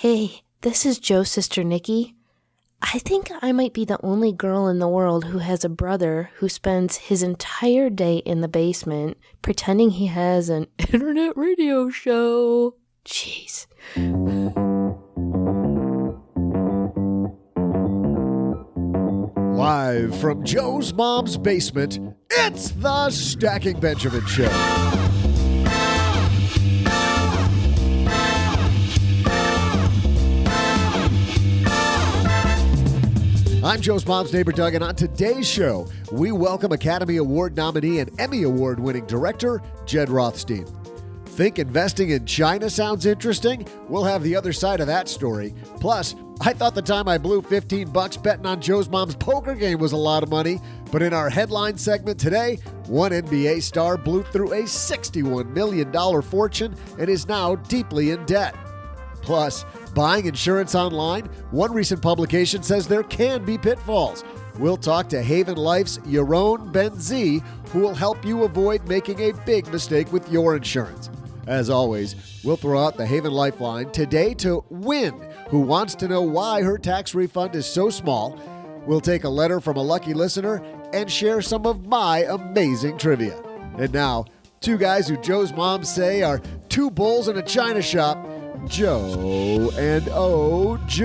Hey, this is Joe's sister Nikki. I think I might be the only girl in the world who has a brother who spends his entire day in the basement pretending he has an internet radio show. Jeez. Live from Joe's mom's basement, it's the Stacking Benjamin Show. I'm Joe's mom's neighbor, Doug, and on today's show, we welcome Academy Award nominee and Emmy Award-winning director, Jed Rothstein. Think investing in China sounds interesting? We'll have the other side of that story. Plus, I thought the time I blew $15 betting on Joe's mom's poker game was a lot of money, but in our headline segment today, one NBA star blew through a $61 million fortune and is now deeply in debt. Plus, buying insurance online, one recent publication says there can be pitfalls. We'll talk to Haven Life's Yaron Ben-Z, who will help you avoid making a big mistake with your insurance. As always, we'll throw out the Haven Lifeline today to Win, who wants to know why her tax refund is so small. We'll take a letter from a lucky listener and share some of my amazing trivia. And now, two guys who Joe's mom say are two bulls in a china shop, Joe and O-G.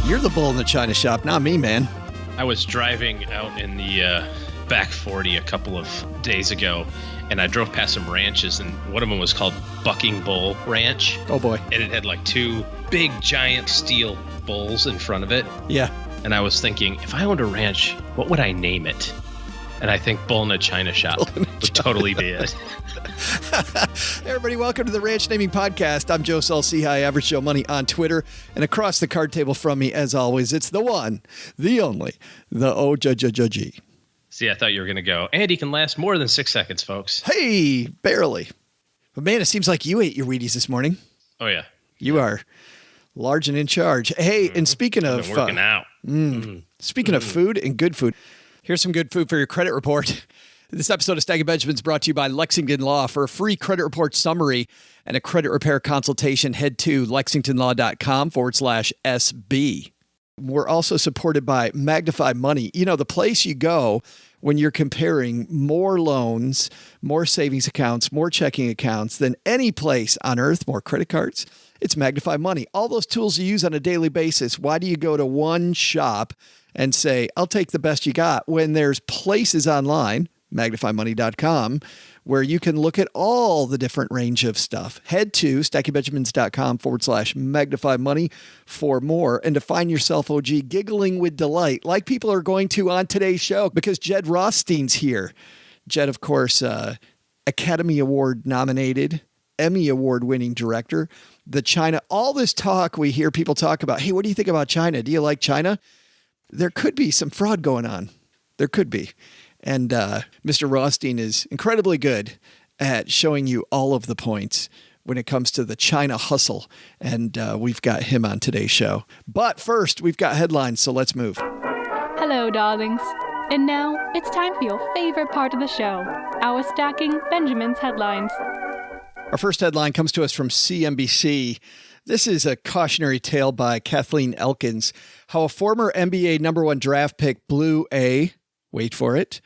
You're the bull in the china shop, not me, man. I was driving out in the back 40 a couple of days ago, and I drove past some ranches, and one of them was called Bucking Bull Ranch. Oh, boy. And it had like two big, giant steel bulls in front of it. Yeah. And I was thinking, if I owned a ranch, what would I name it? And I think Bull in a China Shop would totally be it. Hey, everybody, welcome to the Ranch Naming Podcast. I'm Joe Saul-Sehy, Average Joe Money on Twitter. And across the card table from me, as always, it's the one, the only, the O-G. See, I thought you were going to go, and he can last more than 6 seconds, folks. Hey, barely. But man, it seems like you ate your Wheaties this morning. Oh, yeah. You are large and in charge. Hey, and speaking I've of been working out. Speaking of food and good food, here's some good food for your credit report. This episode of Stacking Benjamin is brought to you by Lexington Law. For a free credit report summary and a credit repair consultation, head to lexingtonlaw.com/SB. We're also supported by Magnify Money. You know, the place you go when you're comparing more loans, more savings accounts, more checking accounts than any place on earth, more credit cards. It's Magnify Money. All those tools you use on a daily basis. Why do you go to one shop and say, I'll take the best you got, when there's places online, magnifymoney.com, where you can look at all the different range of stuff. Head to stackingbenjamins.com/magnify money for more, and to find yourself, OG, giggling with delight, like people are going to on today's show, because Jed Rothstein's here. Jed, of course, Academy Award nominated, Emmy Award winning director. The China, all this talk we hear people talk about, hey, what do you think about China? Do you like China? There could be some fraud going on. There could be. And Mr. Rothstein is incredibly good at showing you all of the points when it comes to the China hustle. And we've got him on today's show. But first, we've got headlines, so let's move. Hello, darlings. And now it's time for your favorite part of the show, our Stacking Benjamin's headlines. Our first headline comes to us from CNBC. This is a cautionary tale by Kathleen Elkins, how a former NBA number one draft pick blew a, wait for it,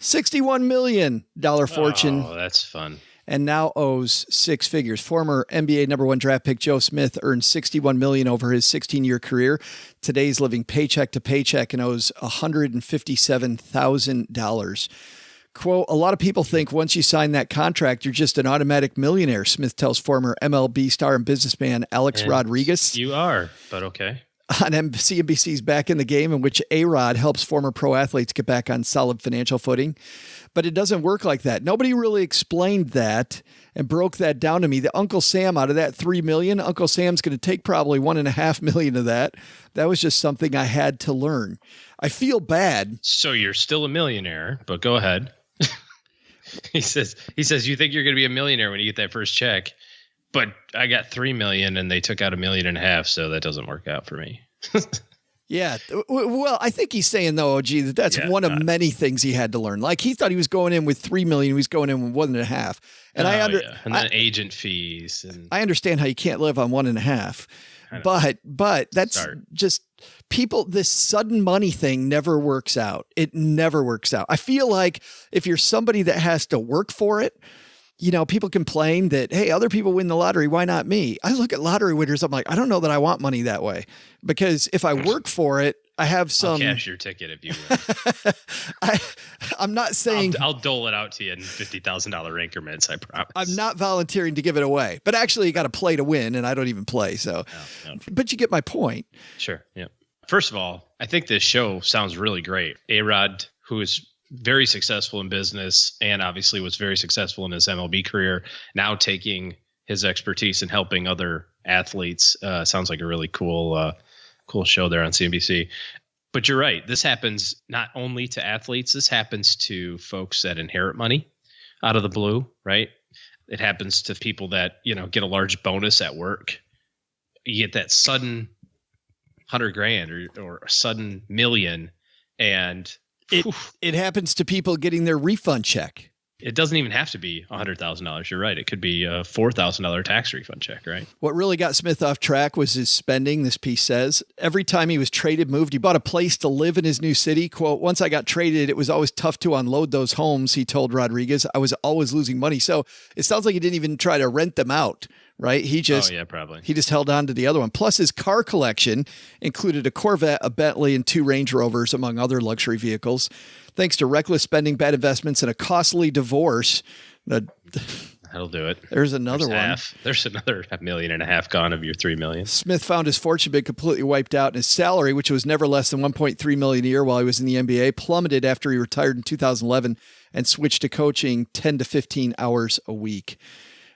$61 million fortune. Oh, that's fun. And now owes six figures. Former NBA number one draft pick Joe Smith earned $61 million over his 16-year career. Today he's living paycheck to paycheck and owes $157,000. Quote, a lot of people think once you sign that contract, you're just an automatic millionaire, Smith tells former MLB star and businessman Alex Rodriguez. You are, but okay. On CNBC's Back in the Game, in which A-Rod helps former pro athletes get back on solid financial footing. But it doesn't work like that. Nobody really explained that and broke that down to me. The Uncle Sam, out of that $3 million, Uncle Sam's going to take probably $1.5 million of that. That was just something I had to learn. I feel bad. So you're still a millionaire, but go ahead. He says, you think you're going to be a millionaire when you get that first check, but I got $3 million and they took out $1.5 million, so that doesn't work out for me. Yeah. Well, I think he's saying, though, OG, that's one of many things he had to learn. Like, he thought he was going in with $3 million. He was going in with 1.5. And and then agent fees. And I understand how you can't live on 1.5. But that's just people, this sudden money thing never works out. It never works out. I feel like if you're somebody that has to work for it, you know, people complain that, hey, other people win the lottery. Why not me? I look at lottery winners. I'm like, I don't know that I want money that way, because if I work for it, I have some. I'll cash your ticket if you win. I'm not saying I'll dole it out to you in $50,000 increments. I promise. I'm not volunteering to give it away, but actually you got to play to win, and I don't even play. So, no. But you get my point. Sure. Yeah. First of all, I think this show sounds really great. A-Rod, who is very successful in business and obviously was very successful in his MLB career, now taking his expertise and helping other athletes. Sounds like a really cool show there on CNBC. But you're right. This happens not only to athletes. This happens to folks that inherit money out of the blue, right? It happens to people that, you know, get a large bonus at work. You get that sudden $100,000 or a sudden $1 million, and it happens to people getting their refund check. It doesn't even have to be $100,000. You're right. It could be a $4,000 tax refund check, right? What really got Smith off track was his spending, this piece says. Every time he was traded, moved, he bought a place to live in his new city. Quote, once I got traded, it was always tough to unload those homes, he told Rodriguez. I was always losing money. So it sounds like he didn't even try to rent them out, right? He just held on to the other one. Plus, his car collection included a Corvette, a Bentley, and 2 Range Rovers, among other luxury vehicles. Thanks to reckless spending, bad investments, and a costly divorce. That'll do it. There's another one. There's another $1.5 million gone of your $3 million. Smith found his fortune been completely wiped out, and his salary, which was never less than $1.3 million a year while he was in the NBA, plummeted after he retired in 2011 and switched to coaching 10 to 15 hours a week.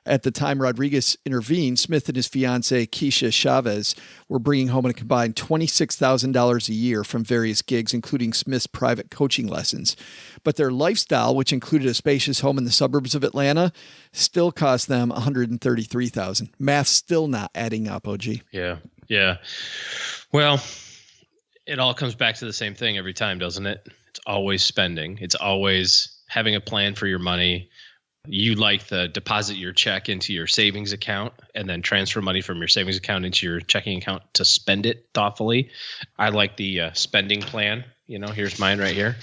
At the time Rodriguez intervened, Smith and his fiancée, Keisha Chavez, were bringing home a combined $26,000 a year from various gigs, including Smith's private coaching lessons. But their lifestyle, which included a spacious home in the suburbs of Atlanta, still cost them $133,000. Math's still not adding up, OG. Yeah. Well, it all comes back to the same thing every time, doesn't it? It's always spending. It's always having a plan for your money. You like to deposit your check into your savings account and then transfer money from your savings account into your checking account to spend it thoughtfully. I like the spending plan. You know, here's mine right here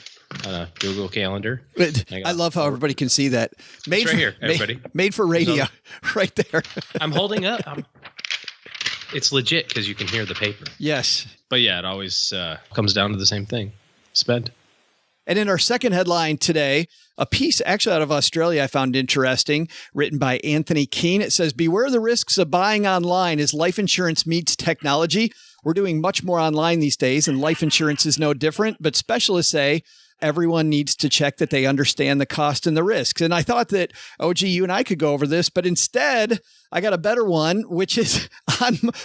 on a Google Calendar. I love how everybody can see that. Right here, everybody. Made for radio, right there. I'm holding up. It's legit because you can hear the paper. Yes. But yeah, it always comes down to the same thing. Spend. And in our second headline today, a piece actually out of Australia I found interesting, written by Anthony Keene. It says, beware the risks of buying online as life insurance meets technology. We're doing much more online these days, and life insurance is no different. But specialists say everyone needs to check that they understand the cost and the risks. And I thought that, OG, you and I could go over this, but instead I got a better one, which is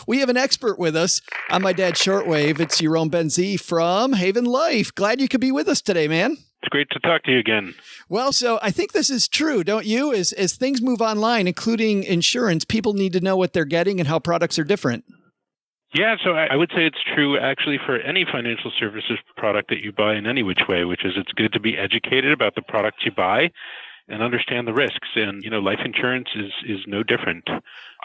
we have an expert with us on my dad's shortwave. It's Yaron Benzi from Haven Life. Glad you could be with us today, man. It's great to talk to you again. Well, so I think this is true, don't you? As things move online, including insurance, people need to know what they're getting and how products are different. Yeah, so I would say it's true actually for any financial services product that you buy in any which way, which is it's good to be educated about the products you buy and understand the risks. And, you know, life insurance is no different.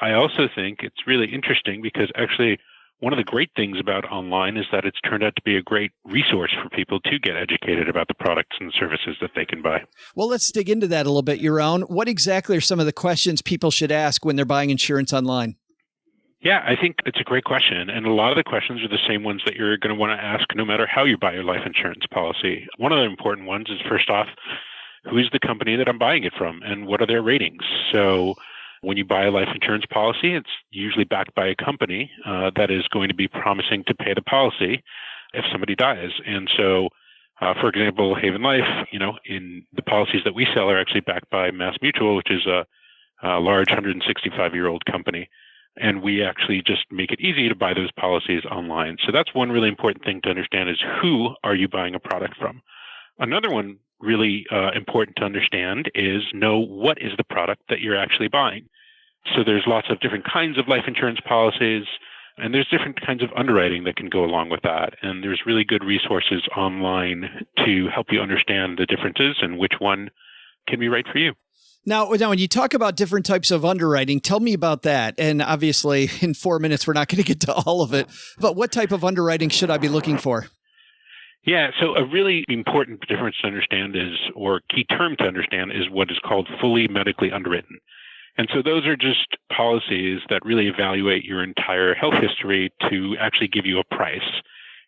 I also think it's really interesting because actually one of the great things about online is that it's turned out to be a great resource for people to get educated about the products and services that they can buy. Well, let's dig into that a little bit, Yaron. What exactly are some of the questions people should ask when they're buying insurance online? Yeah, I think it's a great question. And a lot of the questions are the same ones that you're going to want to ask no matter how you buy your life insurance policy. One of the important ones is, first off, who is the company that I'm buying it from and what are their ratings? So when you buy a life insurance policy, it's usually backed by a company that is going to be promising to pay the policy if somebody dies. And so, for example, Haven Life, you know, in the policies that we sell are actually backed by MassMutual, which is a large 165-year-old company. And we actually just make it easy to buy those policies online. So that's one really important thing to understand is who are you buying a product from? Another one really important to understand is know what is the product that you're actually buying. So there's lots of different kinds of life insurance policies. And there's different kinds of underwriting that can go along with that. And there's really good resources online to help you understand the differences and which one can be right for you. Now, when you talk about different types of underwriting, tell me about that. And obviously, in 4 minutes, we're not going to get to all of it. But what type of underwriting should I be looking for? Yeah, so a really important difference to understand is, or key term to understand, is what is called fully medically underwritten. And so those are just policies that really evaluate your entire health history to actually give you a price.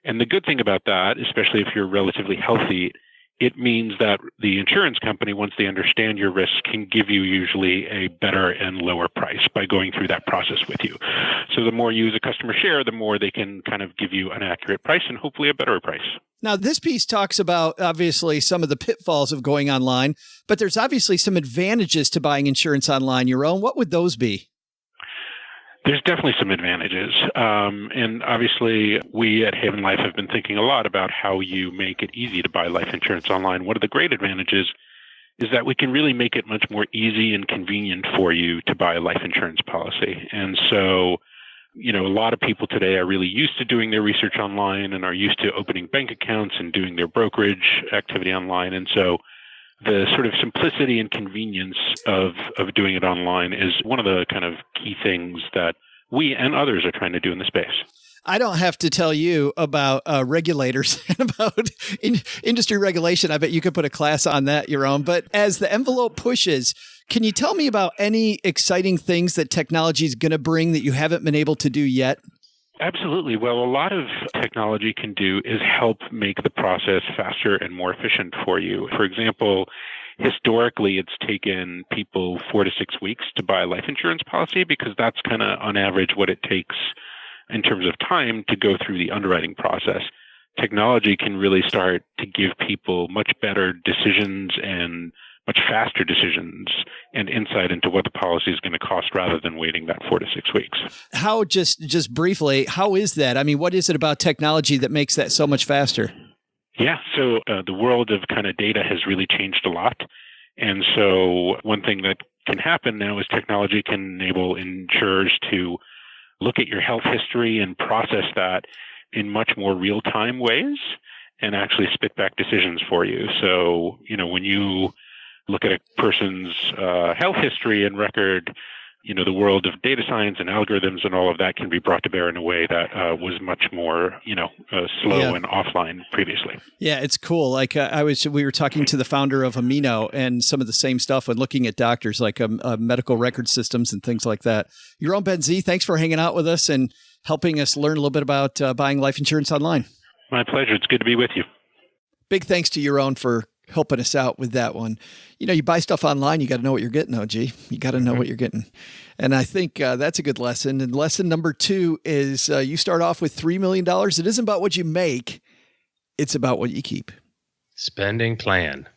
And the good thing about that, especially if you're relatively healthy, it means that the insurance company, once they understand your risk, can give you usually a better and lower price by going through that process with you. So the more you as a customer share, the more they can kind of give you an accurate price and hopefully a better price. Now, this piece talks about, obviously, some of the pitfalls of going online, but there's obviously some advantages to buying insurance online. Your own, what would those be? There's definitely some advantages. And obviously, we at Haven Life have been thinking a lot about how you make it easy to buy life insurance online. One of the great advantages is that we can really make it much more easy and convenient for you to buy a life insurance policy. And so, a lot of people today are really used to doing their research online and are used to opening bank accounts and doing their brokerage activity online. And so the sort of simplicity and convenience of doing it online is one of the kind of key things that we and others are trying to do in the space. I don't have to tell you about regulators and about industry regulation. I bet you could put a class on that, your own. But as the envelope pushes, can you tell me about any exciting things that technology is going to bring that you haven't been able to do yet? Absolutely. Well, a lot of technology can do is help make the process faster and more efficient for you. For example, historically, it's taken people 4 to 6 weeks to buy a life insurance policy because that's kind of on average what it takes in terms of time to go through the underwriting process. Technology can really start to give people much better decisions and much faster decisions and insight into what the policy is going to cost rather than waiting that 4 to 6 weeks. How, just briefly, how is that? I mean, what is it about technology that makes that so much faster? Yeah, so the world of kind of data has really changed a lot. And so one thing that can happen now is technology can enable insurers to look at your health history and process that in much more real-time ways and actually spit back decisions for you. So, when you look at a person's health history and record, the world of data science and algorithms and all of that can be brought to bear in a way that was much more, slow and offline previously. Yeah, it's cool. Like we were talking to the founder of Amino and some of the same stuff and looking at doctors like medical record systems and things like that. Your own Ben Z, thanks for hanging out with us and helping us learn a little bit about buying life insurance online. My pleasure. It's good to be with you. Big thanks to your own for helping us out with that one. You buy stuff online, you got to know what you're getting, OG. You got to know what you're getting. And I think that's a good lesson. And lesson number 2 is you start off with $3 million. It isn't about what you make. It's about what you keep. Spending plan.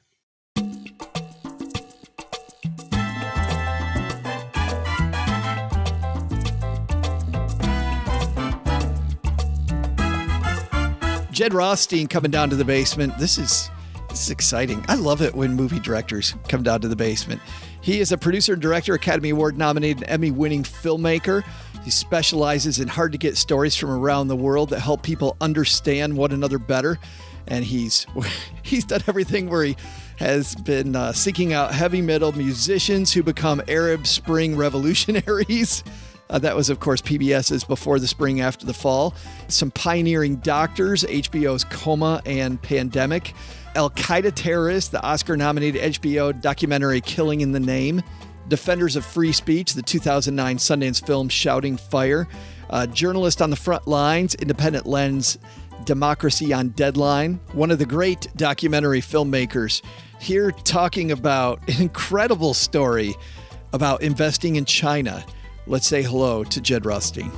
Jed Rothstein coming down to the basement. This is exciting. I love it when movie directors come down to the basement. He is a producer and director, Academy Award nominated, Emmy-winning filmmaker. He specializes in hard-to-get stories from around the world that help people understand one another better. And he's done everything where he has been seeking out heavy metal musicians who become Arab Spring revolutionaries. That was, of course, PBS's Before the Spring, After the Fall. Some pioneering doctors, HBO's Coma and Pandemic. Al-Qaeda terrorists, the Oscar-nominated HBO documentary Killing in the Name. Defenders of Free Speech, the 2009 Sundance film Shouting Fire. Journalist on the Front Lines, Independent Lens, Democracy on Deadline. One of the great documentary filmmakers here talking about an incredible story about investing in China. Let's say hello to Jed Rothstein.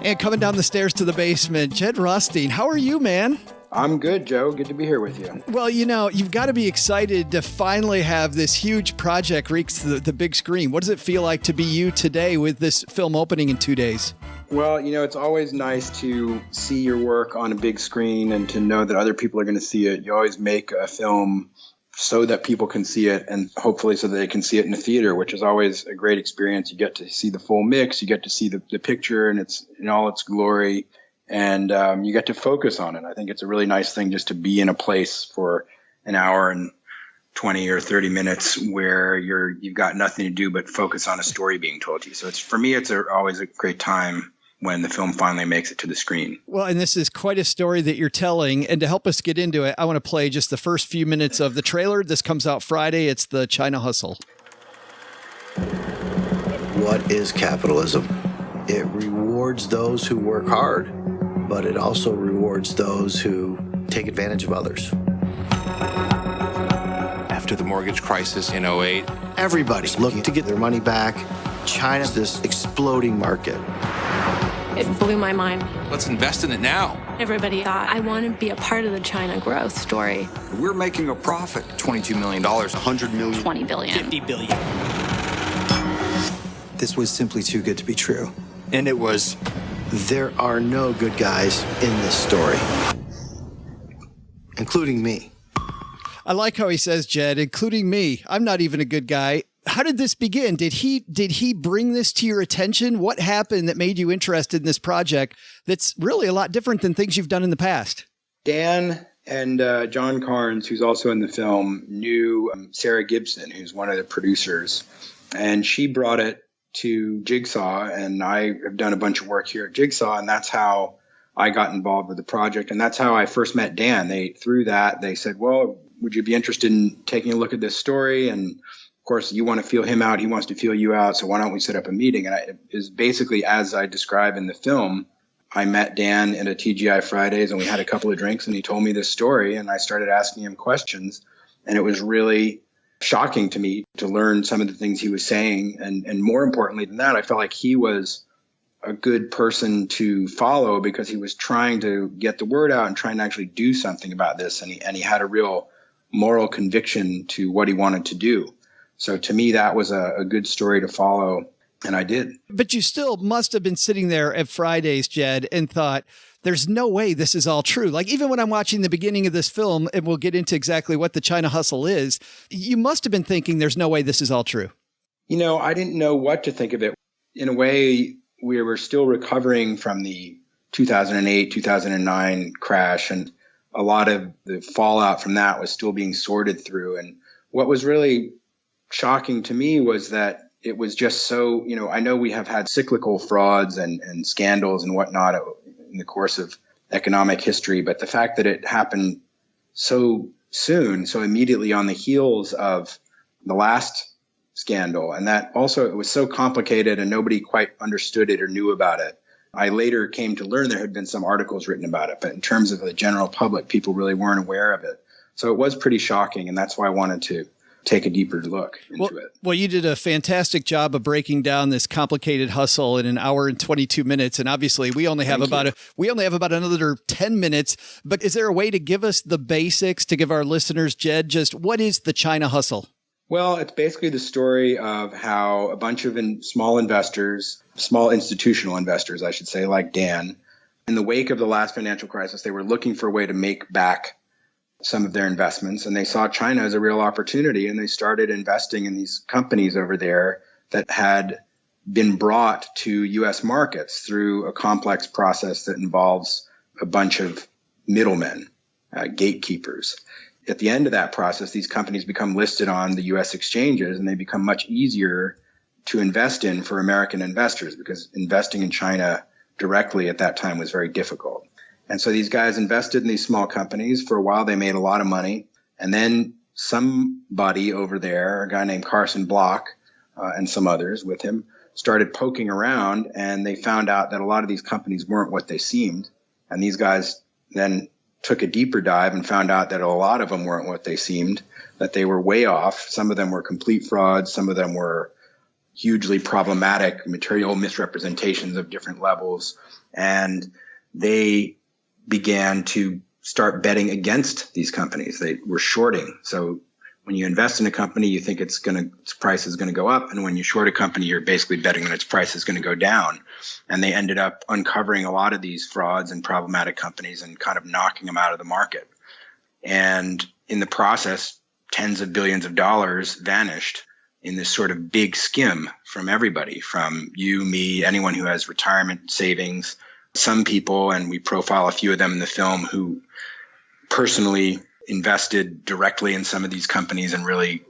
And coming down the stairs to the basement, Jed Rothstein. How are you, man? I'm good, Joe. Good to be here with you. Well, you've got to be excited to finally have this huge project reach the big screen. What does it feel like to be you today with this film opening in 2 days? Well, it's always nice to see your work on a big screen and to know that other people are going to see it. You always make a film so that people can see it, and hopefully so that they can see it in the theater, which is always a great experience. You get to see the full mix, you get to see the picture and it's in all its glory, and you get to focus on it. I think it's a really nice thing just to be in a place for an hour and 20 or 30 minutes where you've got nothing to do but focus on a story being told to you. So for me, it's always a great time when the film finally makes it to the screen. Well, and this is quite a story that you're telling. And to help us get into it, I want to play just the first few minutes of the trailer. This comes out Friday. It's the China Hustle. What is capitalism? It rewards those who work hard, but it also rewards those who take advantage of others. After the mortgage crisis in 2008, Everybody's looking to get their money back. China's this exploding market. It blew my mind. let's invest in it now. Everybody thought, I want to be a part of the China growth story. We're making a profit. $22 million, $100 million, $20 billion. $50 billion. This was simply too good to be true. And it was. There are no good guys in this story, including me. I like how he says, Jed, including me. I'm not even a good guy. How did this begin? Did he bring this to your attention? What happened that made you interested in this project that's really a lot different than things you've done in the past? Dan and John Carnes, who's also in the film, knew Sarah Gibson, who's one of the producers, and she brought it to Jigsaw, and I have done a bunch of work here at Jigsaw, and that's how I got involved with the project, and that's how I first met Dan. Through that, they said, well, would you be interested in taking a look at this story? And of course, you want to feel him out, he wants to feel you out, so why don't we set up a meeting? And it is basically as I describe in the film. I met Dan at a TGI Fridays, and we had a couple of drinks, and he told me this story, and I started asking him questions, and it was really shocking to me to learn some of the things he was saying. And more importantly than that, I felt like he was a good person to follow because he was trying to get the word out and trying to actually do something about this. And he had a real moral conviction to what he wanted to do. So to me, that was a good story to follow. And I did. But you still must have been sitting there at Fridays, Jed, and thought, there's no way this is all true. Like, even when I'm watching the beginning of this film, and we'll get into exactly what the China Hustle is, you must have been thinking there's no way this is all true. You know, I didn't know what to think of it. In a way, we were still recovering from the 2008, 2009 crash, and a lot of the fallout from that was still being sorted through. And what was really shocking to me was that it was just so, you know, I know we have had cyclical frauds and scandals and whatnot in the course of economic history, but the fact that it happened so soon, so immediately on the heels of the last scandal, and that also it was so complicated and nobody quite understood it or knew about it. I later came to learn there had been some articles written about it, but in terms of the general public, people really weren't aware of it. So it was pretty shocking, and that's why I wanted to take a deeper look into it. Well, you did a fantastic job of breaking down this complicated hustle in an hour and 22 minutes. And obviously we only have about another 10 minutes, but is there a way to give us the basics to give our listeners, Jed, just what is the China Hustle? Well, it's basically the story of how a bunch of small investors, small institutional investors, I should say, like Dan, in the wake of the last financial crisis, they were looking for a way to make back some of their investments, and they saw China as a real opportunity, and they started investing in these companies over there that had been brought to U.S. markets through a complex process that involves a bunch of middlemen, gatekeepers. At the end of that process, these companies become listed on the U.S. exchanges, and they become much easier to invest in for American investors because investing in China directly at that time was very difficult. And so these guys invested in these small companies. For a while, they made a lot of money. And then somebody over there, a guy named Carson Block and some others with him, started poking around, and they found out that a lot of these companies weren't what they seemed. And these guys then took a deeper dive and found out that a lot of them weren't what they seemed, that they were way off. Some of them were complete frauds. Some of them were hugely problematic material misrepresentations of different levels. And they began to start betting against these companies. They were shorting. So when you invest in a company, you think its price is going to go up. And when you short a company, you're basically betting that its price is going to go down. And they ended up uncovering a lot of these frauds and problematic companies and kind of knocking them out of the market. And in the process, tens of billions of dollars vanished in this sort of big skim from everybody, from you, me, anyone who has retirement savings. Some people, and we profile a few of them in the film, who personally invested directly in some of these companies and really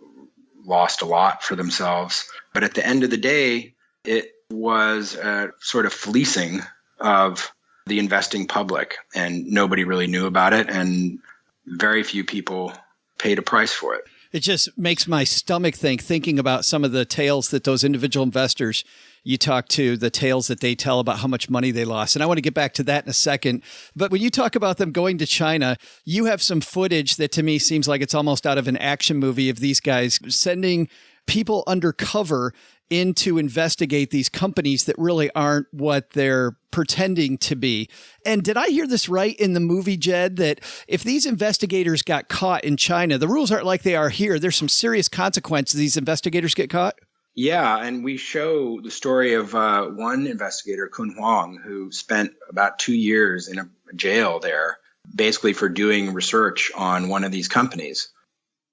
lost a lot for themselves. But at the end of the day, it was a sort of fleecing of the investing public, and nobody really knew about it, and very few people paid a price for it. It just makes my stomach thinking about some of the tales that those individual investors you talk to, the tales that they tell about how much money they lost. And I want to get back to that in a second. But when you talk about them going to China, you have some footage that to me seems like it's almost out of an action movie of these guys sending people undercover in to investigate these companies that really aren't what they're pretending to be. And did I hear this right in the movie, Jed, that if these investigators got caught in China, the rules aren't like they are here. There's some serious consequences. These investigators get caught? Yeah, and we show the story of one investigator, Kun Huang, who spent about 2 years in a jail there, basically for doing research on one of these companies.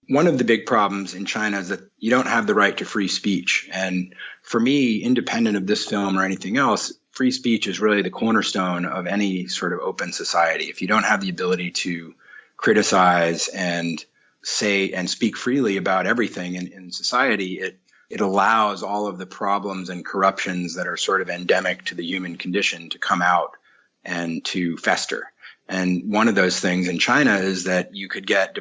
One of the big problems in China is that you don't have the right to free speech. And for me, independent of this film or anything else, free speech is really the cornerstone of any sort of open society. If you don't have the ability to criticize and say and speak freely about everything in society, it allows all of the problems and corruptions that are sort of endemic to the human condition to come out and to fester. And one of those things in China is that you could get,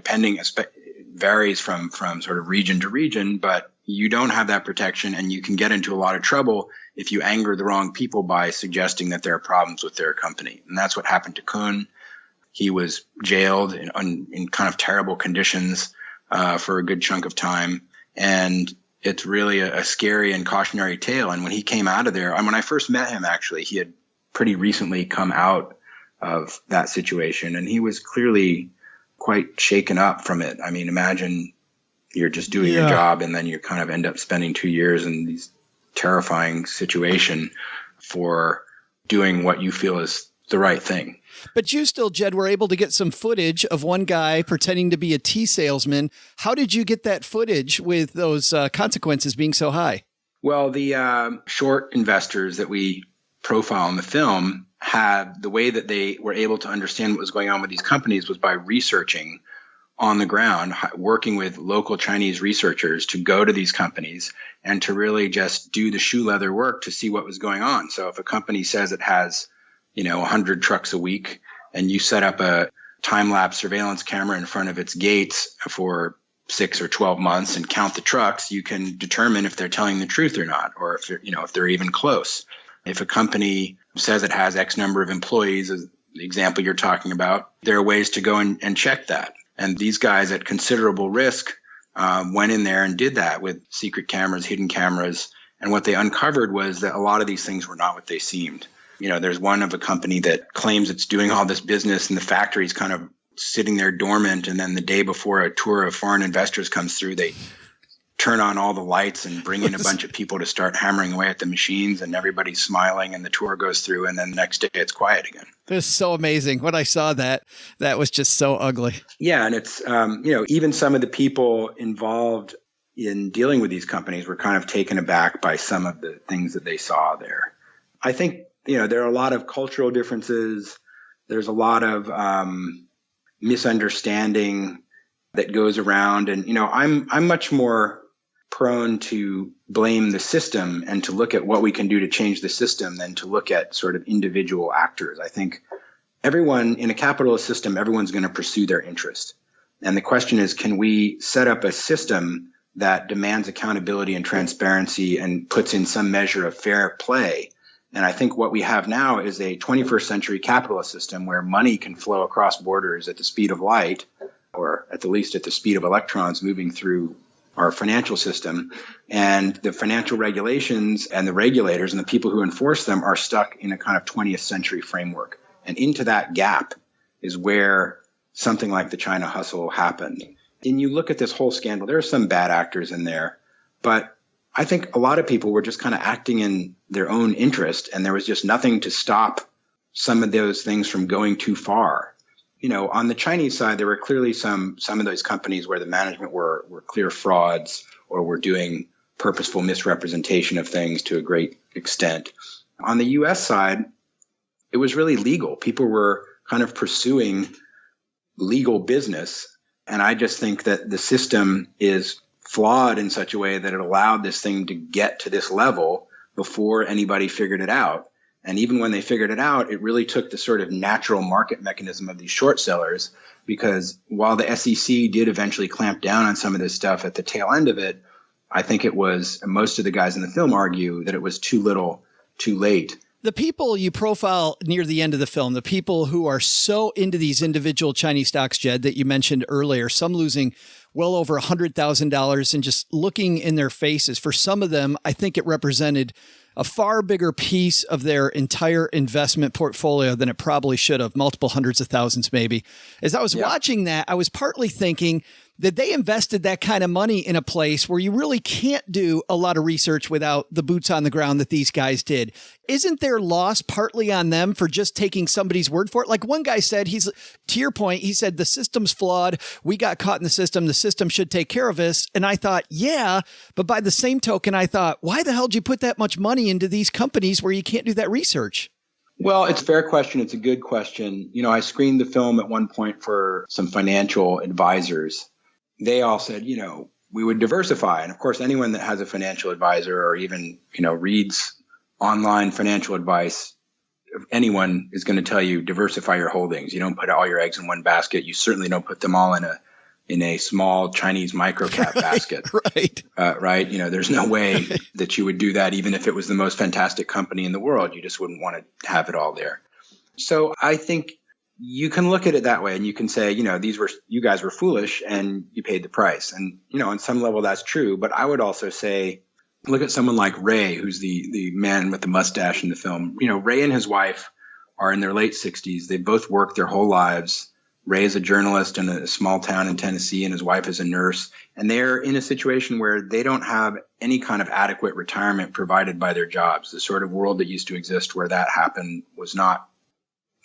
varies from sort of region to region, but you don't have that protection, and you can get into a lot of trouble if you anger the wrong people by suggesting that there are problems with their company. And that's what happened to Kun. He was jailed in kind of terrible conditions for a good chunk of time. And it's really a scary and cautionary tale. And when he came out of there, and when I first met him, actually, he had pretty recently come out of that situation, and he was clearly quite shaken up from it. I mean, imagine you're just doing your job, and then you kind of end up spending 2 years in these terrifying situation for doing what you feel is the right thing. But you still, Jed, were able to get some footage of one guy pretending to be a tea salesman. How did you get that footage with those consequences being so high? Well, the short investors that we profile in the film had the way that they were able to understand what was going on with these companies was by researching on the ground, working with local Chinese researchers to go to these companies and to really just do the shoe leather work to see what was going on. So if a company says it has, 100 trucks a week, and you set up a time-lapse surveillance camera in front of its gates for 6 or 12 months and count the trucks, you can determine if they're telling the truth or not, or if they're even close. If a company says it has X number of employees, as the example you're talking about, there are ways to go and check that. And these guys at considerable risk went in there and did that with secret cameras, hidden cameras. And what they uncovered was that a lot of these things were not what they seemed. There's one of a company that claims it's doing all this business and the factory's kind of sitting there dormant. And then the day before a tour of foreign investors comes through, they turn on all the lights and bring in a bunch of people to start hammering away at the machines, and everybody's smiling and the tour goes through, and then the next day it's quiet again. This is so amazing. When I saw that was just so ugly. Yeah. And it's, even some of the people involved in dealing with these companies were kind of taken aback by some of the things that they saw there. I think, there are a lot of cultural differences. There's a lot of misunderstanding that goes around. And, I'm much more prone to blame the system and to look at what we can do to change the system than to look at sort of individual actors. I think everyone in a capitalist system, everyone's going to pursue their interest. And the question is, can we set up a system that demands accountability and transparency and puts in some measure of fair play? And I think what we have now is a 21st century capitalist system where money can flow across borders at the speed of light, or at the least at the speed of electrons moving through our financial system. And the financial regulations and the regulators and the people who enforce them are stuck in a kind of 20th century framework. And into that gap is where something like the China hustle happened. And you look at this whole scandal, there are some bad actors in there, but I think a lot of people were just kind of acting in their own interest, and there was just nothing to stop some of those things from going too far. On the Chinese side, there were clearly some of those companies where the management were clear frauds or were doing purposeful misrepresentation of things to a great extent. On the U.S. side, it was really legal. People were kind of pursuing legal business. And I just think that the system is flawed in such a way that it allowed this thing to get to this level before anybody figured it out. And even when they figured it out, it really took the sort of natural market mechanism of these short sellers, because while the SEC did eventually clamp down on some of this stuff at the tail end of it, I think it was, most of the guys in the film argue that it was too little, too late. The people you profile near the end of the film, the people who are so into these individual Chinese stocks, Jed, that you mentioned earlier, some losing well over $100,000, and just looking in their faces, for some of them, I think it represented a far bigger piece of their entire investment portfolio than it probably should have, multiple hundreds of thousands maybe. As I was watching that, I was partly thinking that they invested that kind of money in a place where you really can't do a lot of research without the boots on the ground that these guys did. Isn't their loss partly on them for just taking somebody's word for it? Like one guy said, to your point, he said, the system's flawed. We got caught in the system. The system should take care of us. And I thought, yeah, but by the same token, I thought, why the hell did you put that much money into these companies where you can't do that research? Well, it's a fair question. It's a good question. I screened the film at one point for some financial advisors. They all said, we would diversify. And of course, anyone that has a financial advisor or even, reads online financial advice, anyone is going to tell you diversify your holdings. You don't put all your eggs in one basket. You certainly don't put them all in a small Chinese microcap basket. Right. Right. There's no way that you would do that, even if it was the most fantastic company in the world. You just wouldn't want to have it all there. So I think you can look at it that way, and you can say, you guys were foolish and you paid the price. And, on some level that's true. But I would also say, look at someone like Ray, who's the man with the mustache in the film. Ray and his wife are in their late 60s. They both worked their whole lives. Ray is a journalist in a small town in Tennessee, and his wife is a nurse. And they're in a situation where they don't have any kind of adequate retirement provided by their jobs. The sort of world that used to exist where that happened was not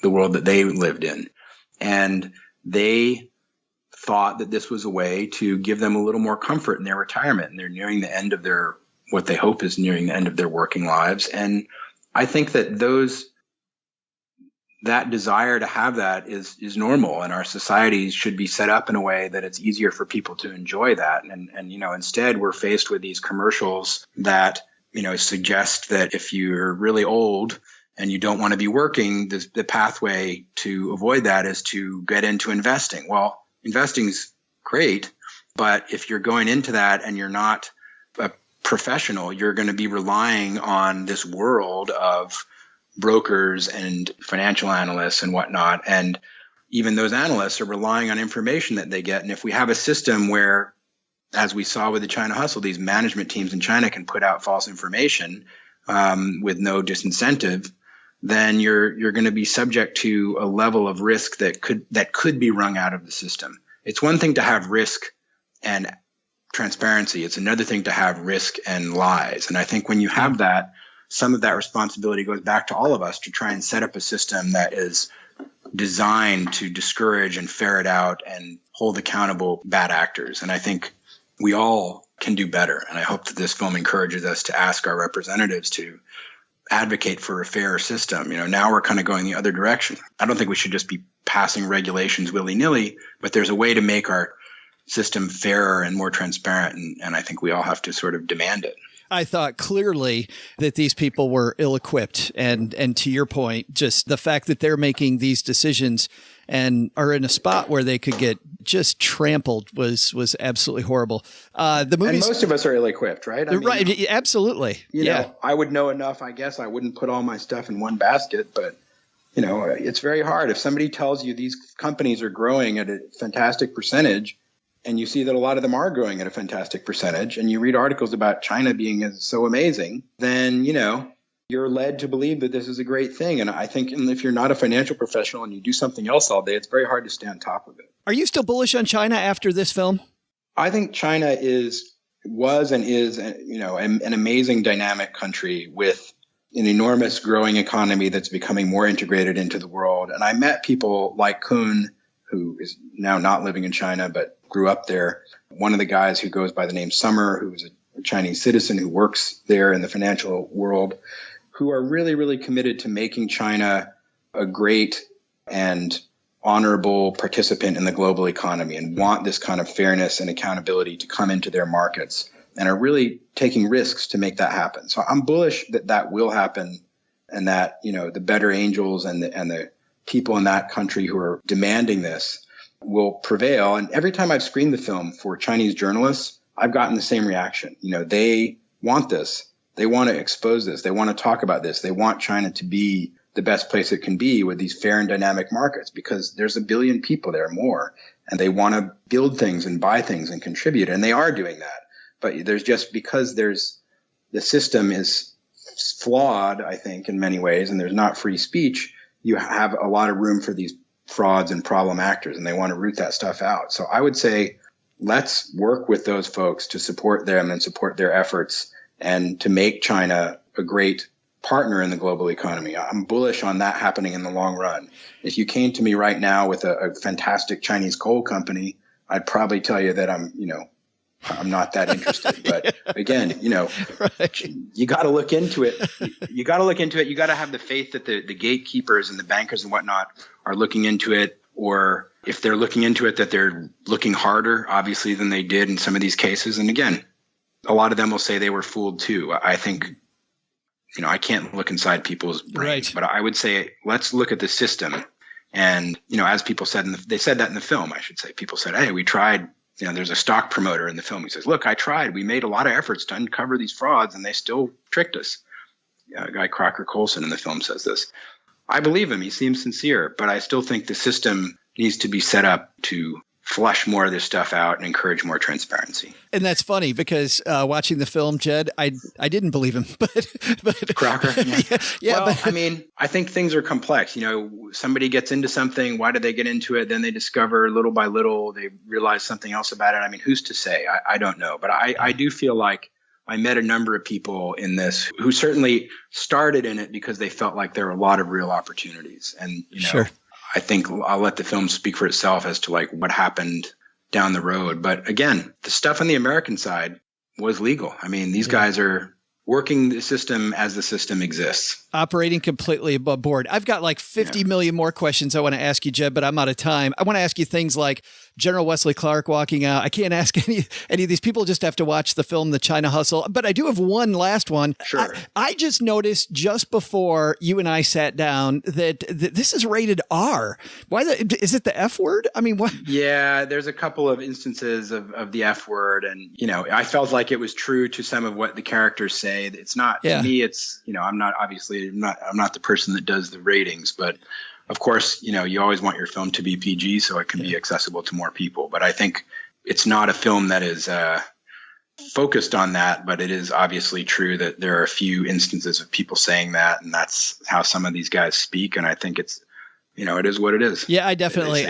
the world that they lived in. And they thought that this was a way to give them a little more comfort in their retirement. And they're nearing the end of what they hope is nearing the end of their working lives. And I think that that desire to have that is normal, and our societies should be set up in a way that it's easier for people to enjoy that. And instead we're faced with these commercials that, suggest that if you're really old and you don't want to be working, the pathway to avoid that is to get into investing. Well, investing's great, but if you're going into that and you're not a professional, you're going to be relying on this world of brokers and financial analysts and whatnot. And even those analysts are relying on information that they get. And if we have a system where, as we saw with the China hustle, these management teams in China can put out false information with no disincentive, then you're going to be subject to a level of risk that could be wrung out of the system. It's one thing to have risk and transparency. It's another thing to have risk and lies. And I think when you have that, some of that responsibility goes back to all of us to try and set up a system that is designed to discourage and ferret out and hold accountable bad actors. And I think we all can do better. And I hope that this film encourages us to ask our representatives to advocate for a fairer system. Now we're kind of going the other direction. I don't think we should just be passing regulations willy-nilly, but there's a way to make our system fairer and more transparent. And I think we all have to sort of demand it. I thought clearly that these people were ill-equipped. And to your point, just the fact that they're making these decisions and are in a spot where they could get just trampled was absolutely horrible. The movies, and most of us are ill-equipped, right? Right. Absolutely. I would know enough. I guess I wouldn't put all my stuff in one basket, but it's very hard. If somebody tells you these companies are growing at a fantastic percentage, and you see that a lot of them are growing at a fantastic percentage, and you read articles about China being so amazing, then, you're led to believe that this is a great thing. And I think if you're not a financial professional and you do something else all day, it's very hard to stay on top of it. Are you still bullish on China after this film? I think China was and is, an amazing dynamic country with an enormous growing economy that's becoming more integrated into the world. And I met people like Kun, who is now not living in China, but grew up there. One of the guys who goes by the name Summer, who is a Chinese citizen who works there in the financial world, who are really, really committed to making China a great and honorable participant in the global economy and want this kind of fairness and accountability to come into their markets and are really taking risks to make that happen. So I'm bullish that that will happen and that, the better angels and the people in that country who are demanding this will prevail. And every time I've screened the film for Chinese journalists, I've gotten the same reaction. They want this. They want to expose this. They want to talk about this. They want China to be the best place it can be with these fair and dynamic markets because there's 1 billion people there more, and they want to build things and buy things and contribute. And they are doing that. But there's just because the system is flawed, I think, in many ways, and there's not free speech, you have a lot of room for these frauds and problem actors, and they want to root that stuff out. So I would say let's work with those folks to support them and support their efforts and to make China a great partner in the global economy. I'm bullish on that happening in the long run. If you came to me right now with a fantastic Chinese coal company, I'd probably tell you that I'm not that interested. But again, right. You got to look into it. You got to have the faith that the gatekeepers and the bankers and whatnot are looking into it, or if they're looking into it, that they're looking harder, obviously, than they did in some of these cases. And again, a lot of them will say they were fooled too. I think, I can't look inside people's brains, but I would say, let's look at the system. And, as people said, they said that in the film, I should say, people said, hey, we tried, there's a stock promoter in the film. He says, look, I tried, we made a lot of efforts to uncover these frauds and they still tricked us. A guy, Crocker Colson, in the film says this. I believe him. He seems sincere, but I still think the system needs to be set up to flush more of this stuff out and encourage more transparency. And that's funny because watching the film, Jed, I didn't believe him, but Crocker. Yeah. Well, but, I think things are complex. Somebody gets into something. Why do they get into it? Then they discover little by little, they realize something else about it. Who's to say? I don't know. But I do feel like I met a number of people in this who certainly started in it because they felt like there were a lot of real opportunities. And, Sure. I think I'll let the film speak for itself as to what happened down the road. But again, the stuff on the American side was legal. These guys are working the system as the system exists. Operating completely above board. I've got like 50 million more questions I want to ask you, Jed, but I'm out of time. I want to ask you things like General Wesley Clark walking out. I can't ask any of these people, just have to watch the film, The China Hustle. But I do have one last one. Sure. I just noticed just before you and I sat down that this is rated R. Why is it the F word? What? Yeah, there's a couple of instances of the F word. And, I felt like it was true to some of what the characters say. It's not, to me, it's, I'm not the person that does the ratings, but of course, you always want your film to be PG so it can be accessible to more people. But I think it's not a film that is focused on that, but it is obviously true that there are a few instances of people saying that, and that's how some of these guys speak. And I think it's, it is what it is. Yeah, I definitely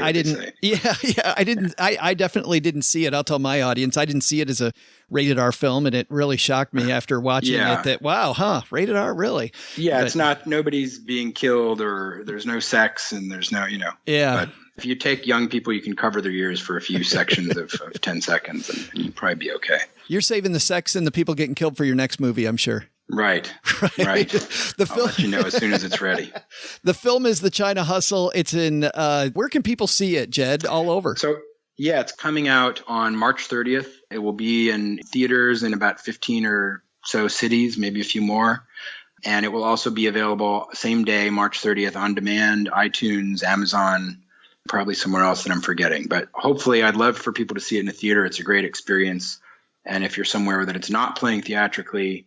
didn't see it. I'll tell my audience, I didn't see it as a rated R film, and it really shocked me after watching it that, wow, rated R, really? Yeah, it's not, nobody's being killed or there's no sex and there's no, Yeah. But if you take young people, you can cover their ears for a few sections of 10 seconds and you'll probably be okay. You're saving the sex and the people getting killed for your next movie, I'm sure. Right. I'll let you know as soon as it's ready. The film is The China Hustle. It's in, where can people see it, Jed? All over. So, yeah, it's coming out on March 30th. It will be in theaters in about 15 or so cities, maybe a few more. And it will also be available same day, March 30th, on demand, iTunes, Amazon, probably somewhere else that I'm forgetting. But hopefully, I'd love for people to see it in a theater. It's a great experience. And if you're somewhere that it's not playing theatrically,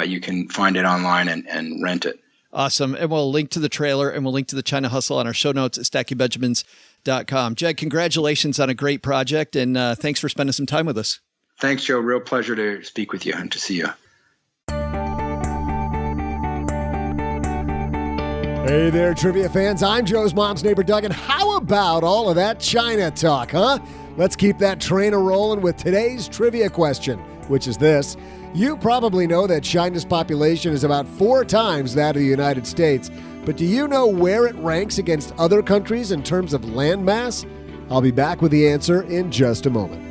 you can find it online and rent it. Awesome. And we'll link to the trailer and we'll link to The China Hustle on our show notes at stackingbenjamins.com. Jed, congratulations on a great project, and thanks for spending some time with us. Thanks, Joe. Real pleasure to speak with you and to see you. Hey there, trivia fans. I'm Joe's mom's neighbor, Doug, and how about all of that China talk, huh? Let's keep that train a-rolling with today's trivia question, which is this. You probably know that China's population is about 4 times that of the United States, but do you know where it ranks against other countries in terms of land mass? I'll be back with the answer in just a moment.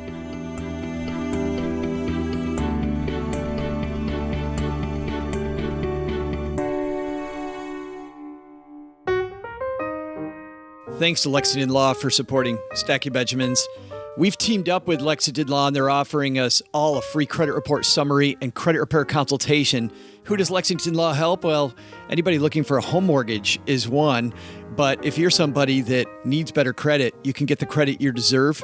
Thanks to Lexington Law for supporting Stacky Benjamins. We've teamed up with Lexington Law, and they're offering us all a free credit report summary and credit repair consultation. Who does Lexington Law help? Well, anybody looking for a home mortgage is one. But if you're somebody that needs better credit, you can get the credit you deserve.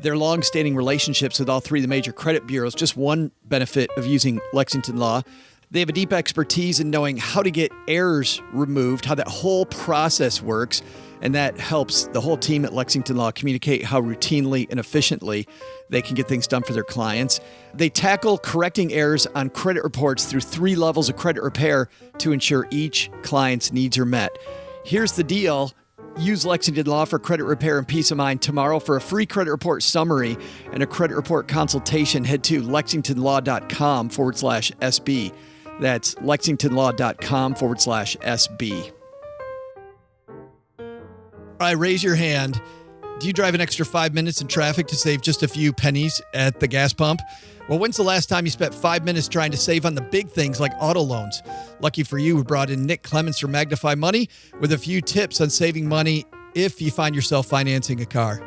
Their long-standing relationships with all 3 of the major credit bureaus, just one benefit of using Lexington Law. They have a deep expertise in knowing how to get errors removed, how that whole process works. And that helps the whole team at Lexington Law communicate how routinely and efficiently they can get things done for their clients. They tackle correcting errors on credit reports through 3 levels of credit repair to ensure each client's needs are met. Here's the deal. Use Lexington Law for credit repair and peace of mind tomorrow. For a free credit report summary and a credit report consultation, head to lexingtonlaw.com/SB. That's lexingtonlaw.com/SB. All right, raise your hand. Do you drive an extra 5 minutes in traffic to save just a few pennies at the gas pump? Well, when's the last time you spent 5 minutes trying to save on the big things like auto loans? Lucky for you, we brought in Nick Clements from Magnify Money with a few tips on saving money if you find yourself financing a car.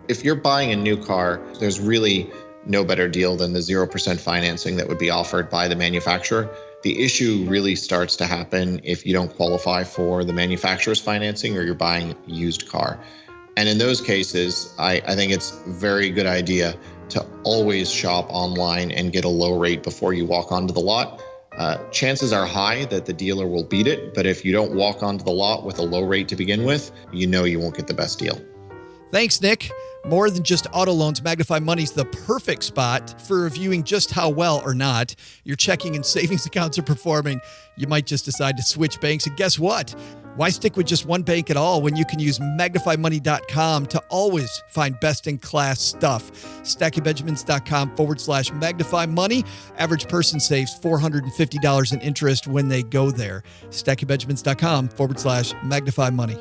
If you're buying a new car, there's really no better deal than the 0% financing that would be offered by the manufacturer. The issue really starts to happen if you don't qualify for the manufacturer's financing or you're buying a used car. And in those cases, I think it's a very good idea to always shop online and get a low rate before you walk onto the lot. Chances are high that the dealer will beat it, but if you don't walk onto the lot with a low rate to begin with, you know you won't get the best deal. Thanks, Nick. More than just auto loans, Magnify Money's the perfect spot for reviewing just how well or not your checking and savings accounts are performing. You might just decide to switch banks, and guess what? Why stick with just one bank at all when you can use magnifymoney.com to always find best-in-class stuff? StackyBenjamins.com/Magnify Money. Average person saves $450 in interest when they go there. StackyBenjamins.com/Magnify Money.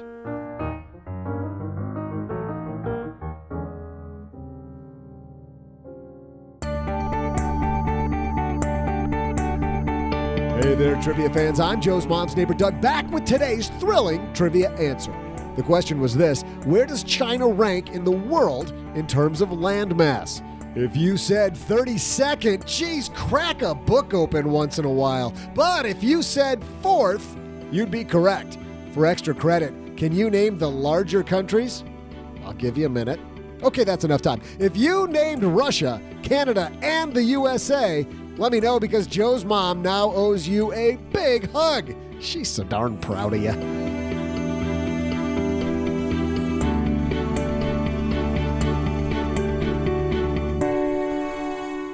Hey there, trivia fans. I'm Joe's mom's neighbor, Doug, back with today's thrilling trivia answer. The question was this: where does China rank in the world in terms of land mass? If you said 32nd, geez, crack a book open once in a while. But if you said 4th, you'd be correct. For extra credit, can you name the larger countries? I'll give you a minute. Okay, that's enough time. If you named Russia, Canada, and the USA, let me know, because Joe's mom now owes you a big hug. She's so darn proud of you.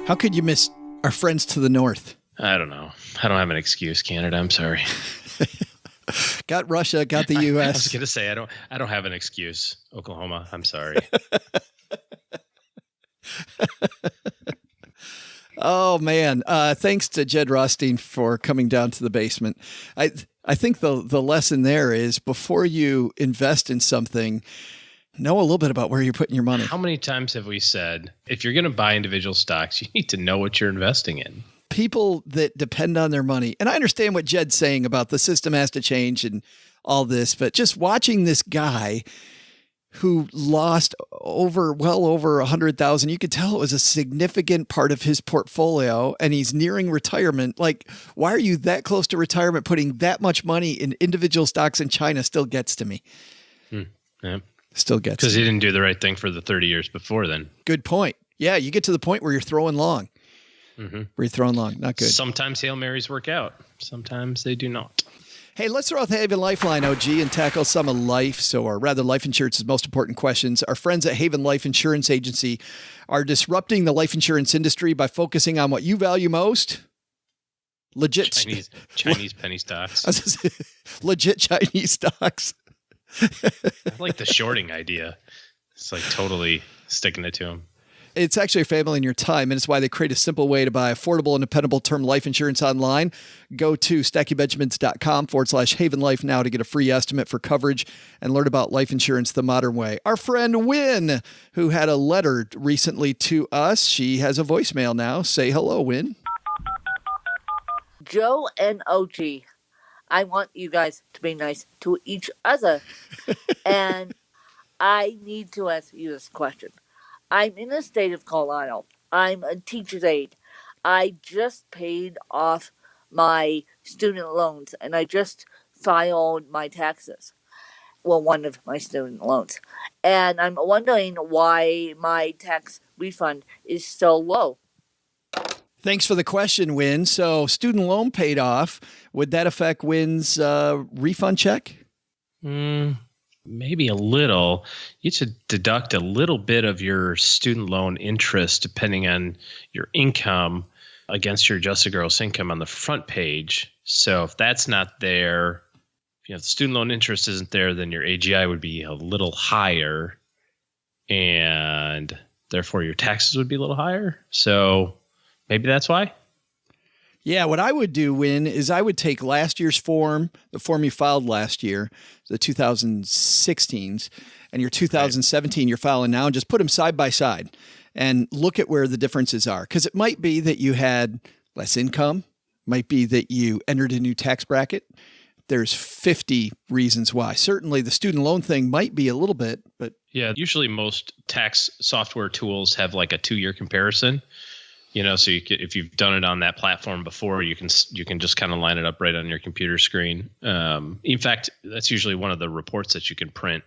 How could you miss our friends to the north? I don't know. I don't have an excuse, Canada. I'm sorry. Got Russia, got the U.S. I was going to say, I don't have an excuse. Oklahoma. I'm sorry. Oh, man. Thanks to Jed Rothstein for coming down to the basement. I think the lesson there is, before you invest in something, know a little bit about where you're putting your money. How many times have we said, if you're going to buy individual stocks, you need to know what you're investing in? People that depend on their money. And I understand what Jed's saying about the system has to change and all this, but just watching this guy who lost well over 100,000. You could tell it was a significant part of his portfolio, and he's nearing retirement. Like, why are you that close to retirement? Putting that much money in individual stocks in China still gets to me. Yeah. Still gets because he didn't do the right thing for the 30 years before then. Good point. Yeah, you get to the point where you're throwing long. Mm-hmm. Where you're throwing long. Not good. Sometimes Hail Marys work out. Sometimes they do not. Hey, let's throw out the Haven Lifeline, OG, and tackle some of life, or rather life insurance's most important questions. Our friends at Haven Life Insurance Agency are disrupting the life insurance industry by focusing on what you value most: legit Chinese penny stocks. Legit Chinese stocks. I like the shorting idea. It's like totally sticking it to them. It's actually a family in your time, and it's why they create a simple way to buy affordable and dependable term life insurance online. Go to StackyBenjamins.com/Haven Life now to get a free estimate for coverage and learn about life insurance the modern way. Our friend Wynn, who had a letter recently to us, she has a voicemail now. Say hello, Wynn. Joe and OG, I want you guys to be nice to each other. And I need to ask you this question. I'm in the state of Colorado. I'm a teacher's aide. I just paid off my student loans, and I just filed my taxes. Well, one of my student loans. And I'm wondering why my tax refund is so low. Thanks for the question, Wynn. So student loan paid off. Would that affect Wynn's refund check? Maybe a little. You should deduct a little bit of your student loan interest depending on your income against your adjusted gross income on the front page. So if that's not there, if the student loan interest isn't there, then your AGI would be a little higher, and therefore your taxes would be a little higher. So maybe that's why. Yeah, what I would do, Wynn, is I would take last year's form, the form you filed last year, the 2016s, and your 2017 you're filing now, and just put them side by side and look at where the differences are. Because it might be that you had less income, might be that you entered a new tax bracket. There's 50 reasons why. Certainly the student loan thing might be a little bit, but yeah, usually most tax software tools have like a 2-year comparison. So if you've done it on that platform before, you can just kind of line it up right on your computer screen. In fact, that's usually one of the reports that you can print